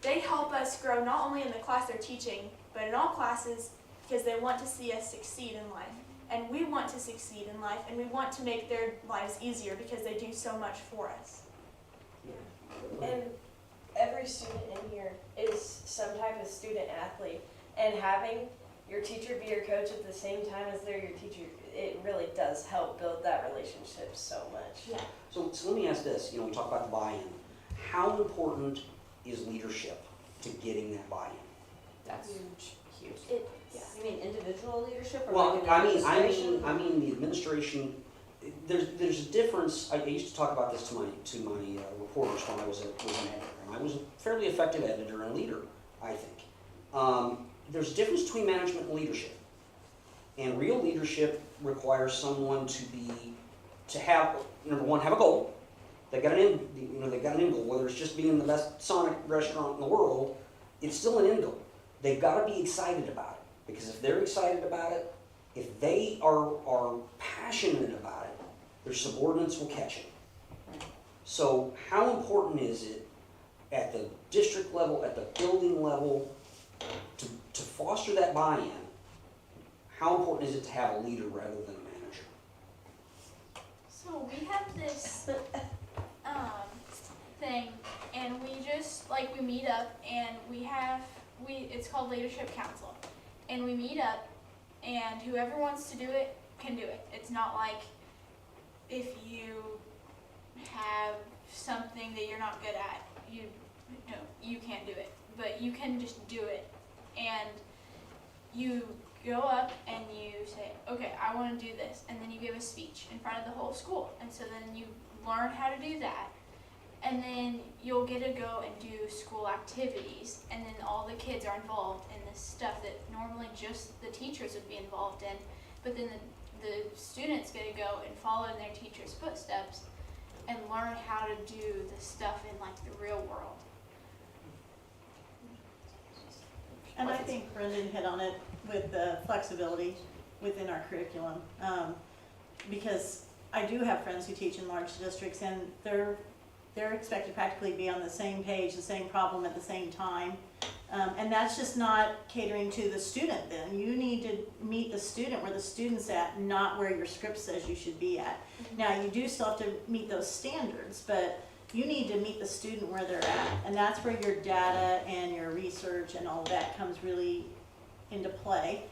they help us grow not only in the class they're teaching, but in all classes, because they want to see us succeed in life. And we want to succeed in life, and we want to make their lives easier because they do so much for us. And every student in here is some type of student athlete, and having your teacher be your coach at the same time as they're your teacher, it really does help build that relationship so much. Yeah. So let me ask this, we talk about the buy-in. How important is leadership to getting that buy-in? That's huge. You mean individual leadership or Well, like an I administration? mean the administration. There's a difference. I used to talk about this to my reporters when I was an editor, and I was a fairly effective editor and leader, I think. There's a difference between management and leadership, and real leadership requires someone to have number one, have a goal. They got an end goal. Whether it's just being the best Sonic restaurant in the world, it's still an end goal. They've got to be excited about it, because if they're excited about it, if they are passionate about it, their subordinates will catch it. So how important is it at the district level, at the building level, to foster that buy-in? How important is it to have a leader rather than a manager? So we have this thing, and we just we meet up, and it's called Leadership Council, and we meet up, and whoever wants to do it can do it. It's not like if you have something that you're not good at, you can't do it, but you can just do it, and you go up and you say, okay, I want to do this, and then you give a speech in front of the whole school, and so then you learn how to do that, and then you'll get to go and do school activities, and then all the kids are involved in this stuff that normally just the teachers would be involved in, but then the students get to go and follow in their teachers' footsteps and learn how to do the stuff in like the real world. And I think Brendan hit on it with the flexibility within our curriculum. Because I do have friends who teach in large districts, and they're expected to practically be on the same page, the same problem at the same time. And that's just not catering to the student then. You need to meet the student where the student's at, not where your script says you should be at. Now, you do still have to meet those standards, but you need to meet the student where they're at. And that's where your data and your research and all of that comes really into play.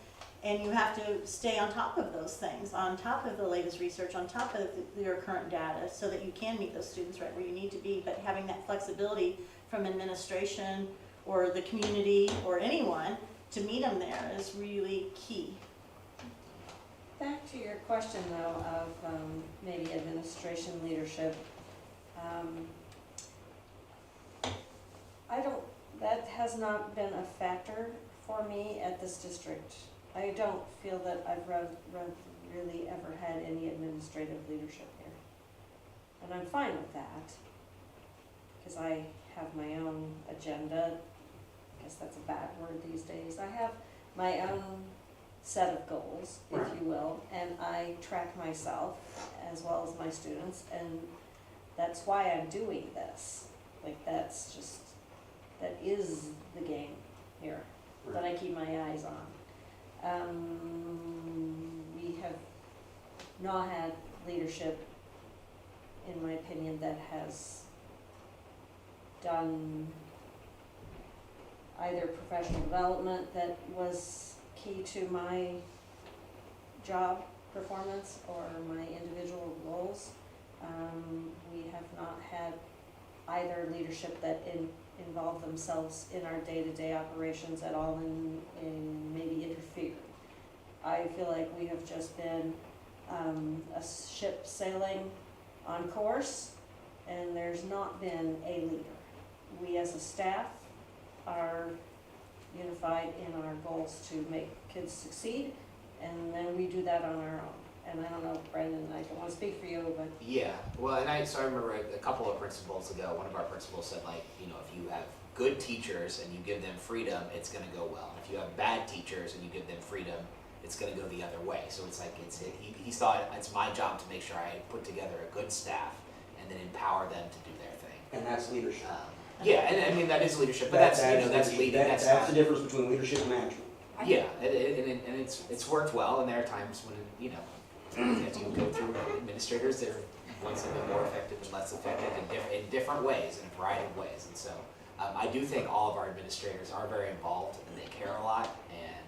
And you have to stay on top of those things, on top of the latest research, on top of your current data, so that you can meet those students right where you need to be. But having that flexibility from administration or the community or anyone to meet them there is really key. Back to your question though of maybe administration leadership. That has not been a factor for me at this district. I don't feel that I've really ever had any administrative leadership here. And I'm fine with that, because I have my own agenda. I guess that's a bad word these days. I have my own set of goals, if you will, and I track myself as well as my students, and that's why I'm doing this. Like, that is the game here that I keep my eyes on. We have not had leadership, in my opinion, that has done either professional development that was key to my job performance or my individual goals. We have not had either leadership that involve themselves in our day-to-day operations at all and maybe interfere. I feel like we have just been a ship sailing on course, and there's not been a leader. We as a staff are unified in our goals to make kids succeed, and then we do that on our own. And I don't know, Brandon, I don't want to speak for you, but Yeah, well, and I remember a couple of principals ago, one of our principals said, like, you know, if you have good teachers and you give them freedom, it's gonna go well. If you have bad teachers and you give them freedom, it's gonna go the other way. So it's like, he thought it's my job to make sure I put together a good staff and then empower them to do their thing. And that's leadership. Yeah, and I mean, that is leadership, but that's leading, that's That's not. the difference between leadership and management. Yeah, and it's worked well, and there are times when, you know, as you go through administrators, there are ones that are more effective and less effective in different ways, in a variety of ways. And so I do think all of our administrators are very involved and they care a lot, and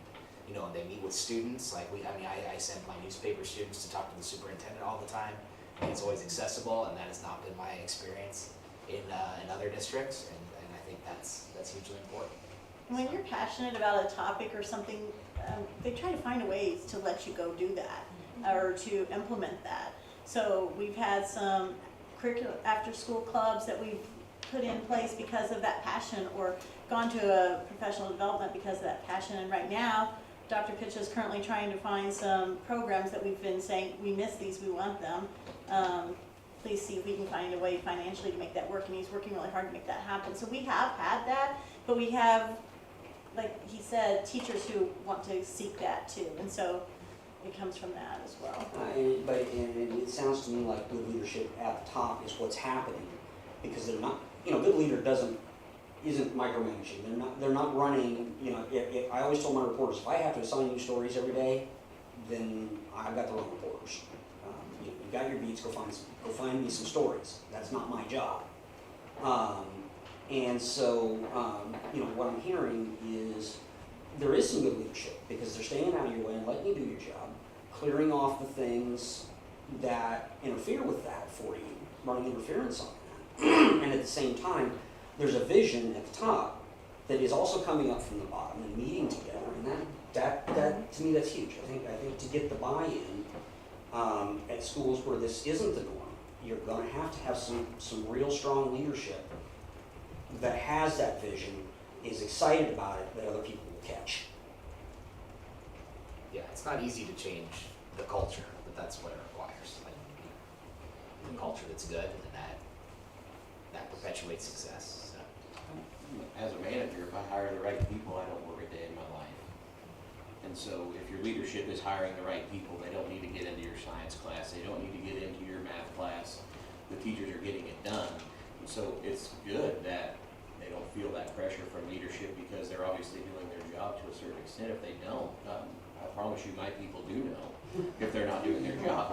you know, they meet with students. Like I send my newspaper students to talk to the superintendent all the time, and it's always accessible, and that has not been my experience in other districts, and I think that's hugely important. When you're passionate about a topic or something, they try to find ways to let you go do that or to implement that. So we've had some curriculum after-school clubs that we've put in place because of that passion, or gone to a professional development because of that passion. And right now, Dr. Pitch is currently trying to find some programs that we've been saying, we miss these, we want them. Please see if we can find a way financially to make that work, and he's working really hard to make that happen. So we have had that, but we have, like he said, teachers who want to seek that too, and so it comes from that as well. But it sounds to me like good leadership at the top is what's happening, because they're not, you know, good leader isn't micromanaging. They're not running, you know, if I always told my reporters, if I have to assign you stories every day, then I've got the wrong reporters. You got your beats, go find me some stories. That's not my job. And so, you know, what I'm hearing is there is some good leadership, because they're staying out of your way and letting you do your job, clearing off the things that interfere with that for you, running interference on that. And at the same time, there's a vision at the top that is also coming up from the bottom and meeting together, and that That to me, that's huge. I think to get the buy-in at schools where this isn't the norm, you're going to have some real strong leadership that has that vision, is excited about it, that other people will catch. Yeah, it's not easy to change the culture, but that's what it requires. Like, the culture that's good and that perpetuates success. So. As a manager, if I hire the right people, I don't work a day in my life. And so if your leadership is hiring the right people, they don't need to get into your science class, they don't need to get into your math class. The teachers are getting it done. And so it's good that they don't feel that pressure from leadership, because they're obviously doing their job to a certain extent. If they don't, I promise you my people do know if they're not doing their job.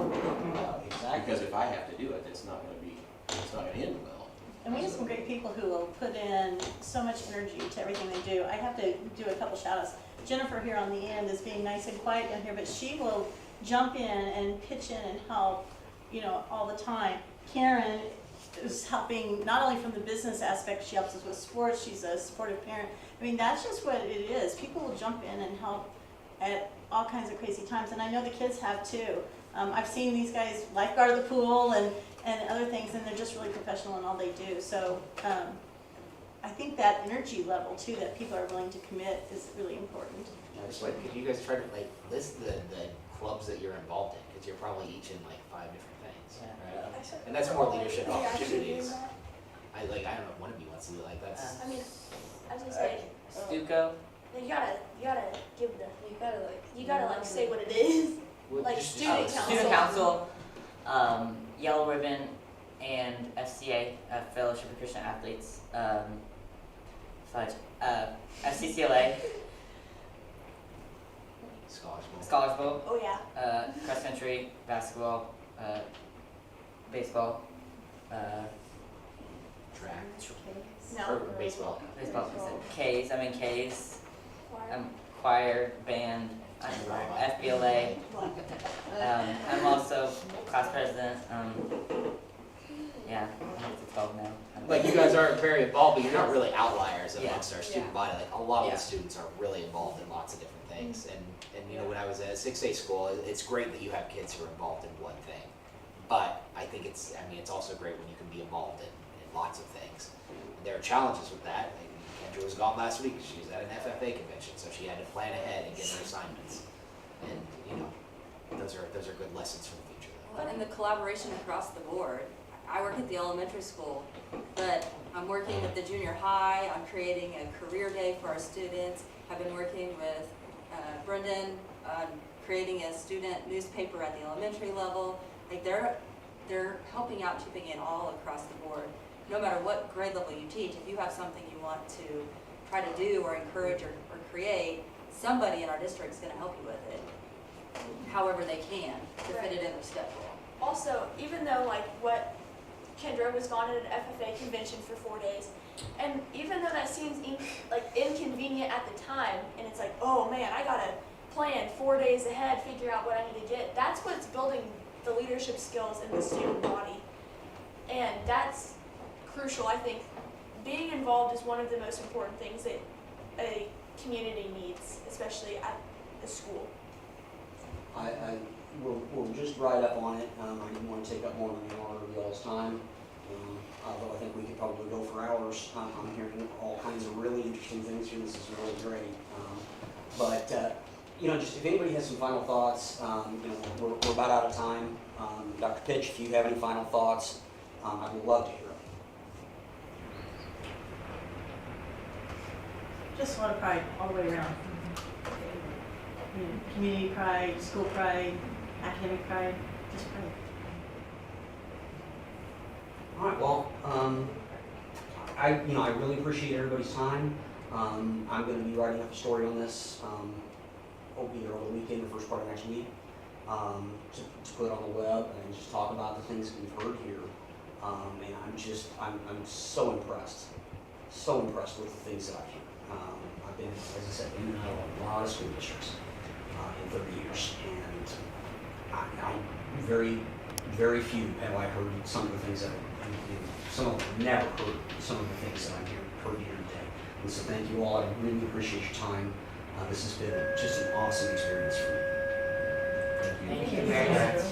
Exactly. Because if I have to do it, it's not going to end well. And we have some great people who will put in so much energy to everything they do. I have to do a couple shout outs. Jennifer here on the end is being nice and quiet down here, but she will jump in and pitch in and help, all the time. Karen is helping not only from the business aspect, she helps us with sports, she's a supportive parent. I mean, that's just what it is. People will jump in and help at all kinds of crazy times, and I know the kids have too. I've seen these guys lifeguard the pool and other things, and they're just really professional in all they do. So I think that energy level too, that people are willing to commit, is really important. Could you guys try to list the clubs that you're involved in? Because you're probably each in 5 different things, right? And that's more leadership opportunities. I don't know if one of you wants to do that's. I mean, I was gonna say, Stuco. you gotta give you gotta say what it is. Like student council. Student council, Yellow Ribbon, and FCA, Fellowship of Christian Athletes, FCCLA, Scholars Bowl, Oh yeah. cross country, basketball, baseball, Track. No. Or baseball. K's, I'm in K's, choir, band, FBLA. I'm also class president. Yeah, I'm up to 12 now. Like, you guys are very involved, but you're not really outliers amongst Yeah. our student body. Like, a lot of the students are really involved in lots of different things. And when I was at a 6A school, it's great that you have kids who are involved in one thing. But I think it's also great when you can be involved in lots of things. And there are challenges with that. Like, Kendra was gone last week. She was at an FFA convention, so she had to plan ahead and get her assignments. And, those are good lessons for the future. Well, and the collaboration across the board. I work at the elementary school, but I'm working with the junior high on creating a career day for our students. I've been working with Brendan on creating a student newspaper at the elementary level. Like, they're helping out, chipping in all across the board. No matter what grade level you teach, if you have something you want to try to do or encourage or create, somebody in our district is going to help you with it, however they can, to fit it in their schedule. Also, even though what Kendra was gone at an FFA convention for 4 days, and even though that seems inconvenient at the time, and it's like, oh man, I gotta plan 4 days ahead, figure out what I need to get. That's what's building the leadership skills in the student body, and that's crucial. I think being involved is one of the most important things that a community needs, especially at a school. We're just right up on it. I didn't want to take up more than an hour of y'all's time, although I think we could probably go for hours. I'm hearing all kinds of really interesting things here. This is really great. But just if anybody has some final thoughts, we're about out of time. Dr. Pitch, if you have any final thoughts, I would love to hear them. Just a lot of pride all the way around. Community pride, school pride, academic pride, just pride. All right, well, I really appreciate everybody's time. I'm going to be writing up a story on this, either over the weekend or first part of next week, to put on the web and just talk about the things that we've heard here. And I'm so impressed with the things that I've heard. I've been, as I said, in and out of a lot of school districts in 30 years, and I very, very few have I heard some of the things that some of them never heard some of the things that I've heard here today. And so thank you all. I really appreciate your time. This has been just an awesome experience for me. Thank you. Thank you very much.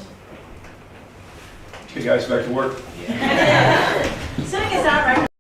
Okay, guys, back to work. Sitting is not right.